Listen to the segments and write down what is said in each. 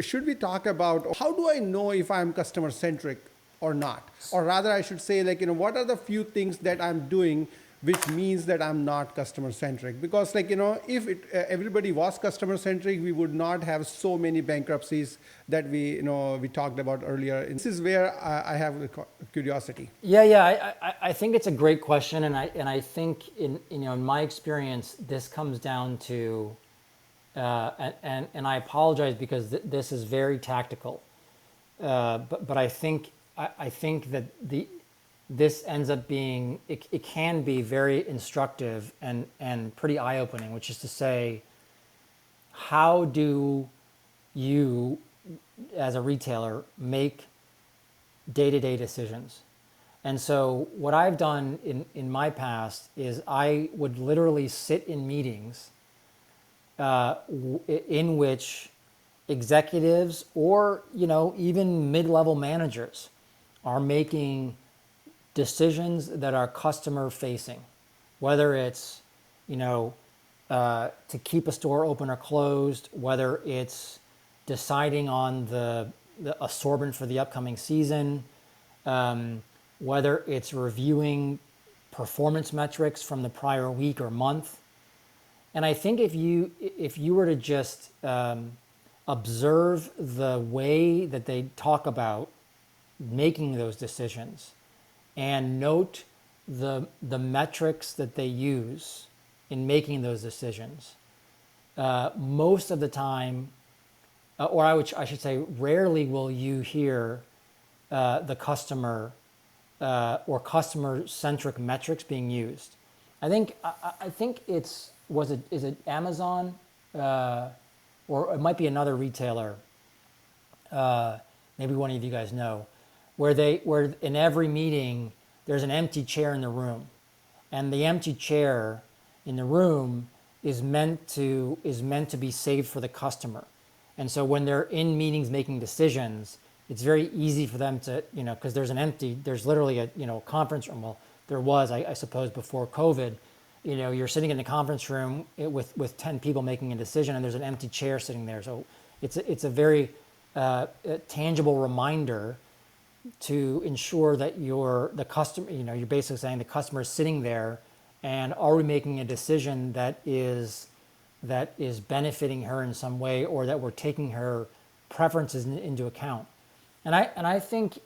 should we talk about how do I know if I'm customer centric or not? Or rather, I should say, like, what are the few things that I'm doing which means that I'm not customer centric? Because, like, if everybody was customer centric, we would not have so many bankruptcies that we talked about earlier. And this is where I have the curiosity. Yeah. I think it's a great question, and I think in my experience, this comes down to, and I apologize because this is very tactical, but I think that this ends up being it can be very instructive and pretty eye opening, which is to say, how do you as a retailer make day-to-day decisions? And so what I've done in my past is I would literally sit in meetings in which executives or even mid-level managers are making decisions that are customer facing, whether it's to keep a store open or closed, whether it's deciding on the assortment for the upcoming season, whether it's reviewing performance metrics from the prior week or month. And I think if you were to just observe the way that they talk about making those decisions and note the metrics that they use in making those decisions, most of the time, or I should say, rarely will you hear the customer or customer-centric metrics being used. I think is it Amazon or it might be another retailer. Maybe one of you guys know, where in every meeting there's an empty chair in the room, and the empty chair in the room is meant to be saved for the customer. And so when they're in meetings making decisions, it's very easy for them to, because there's literally a conference room. Well, there was, I suppose, before COVID. You're sitting in the conference room with 10 people making a decision, and there's an empty chair sitting there. So it's a very tangible reminder to ensure that the customer, you're basically saying the customer is sitting there, and are we making a decision that is benefiting her in some way, or that we're taking her preferences into account. And I think,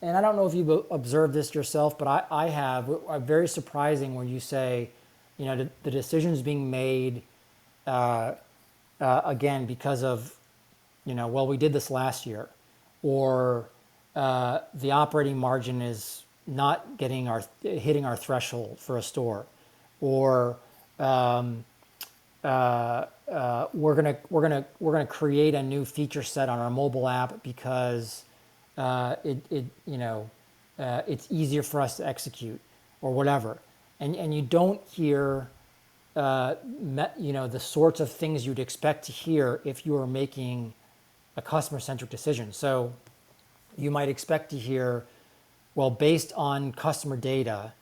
and I don't know if you've observed this yourself, but I have, very surprising when you say, the decisions being made, again, because of, well, we did this last year, or the operating margin is not hitting our threshold for a store, or we're gonna create a new feature set on our mobile app because it's easier for us to execute, or whatever, and you don't hear the sorts of things you'd expect to hear if you are making a customer-centric decision. So you might expect to hear, well, based on customer data,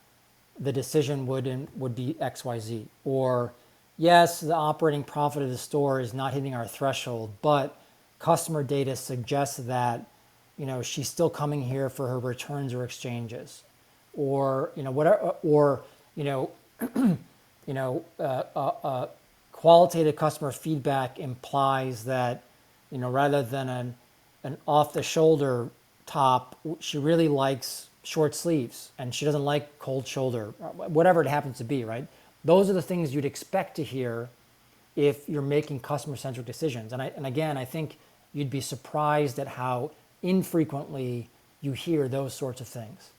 the decision would be XYZ, or yes, the operating profit of the store is not hitting our threshold, but customer data suggests that she's still coming here for her returns or exchanges, or whatever, or qualitative customer feedback implies that rather than an off-the-shoulder top, she really likes short sleeves, and she doesn't like cold shoulder, whatever it happens to be, right? Those are the things you'd expect to hear if you're making customer-centric decisions. And again, I think you'd be surprised at how infrequently you hear those sorts of things.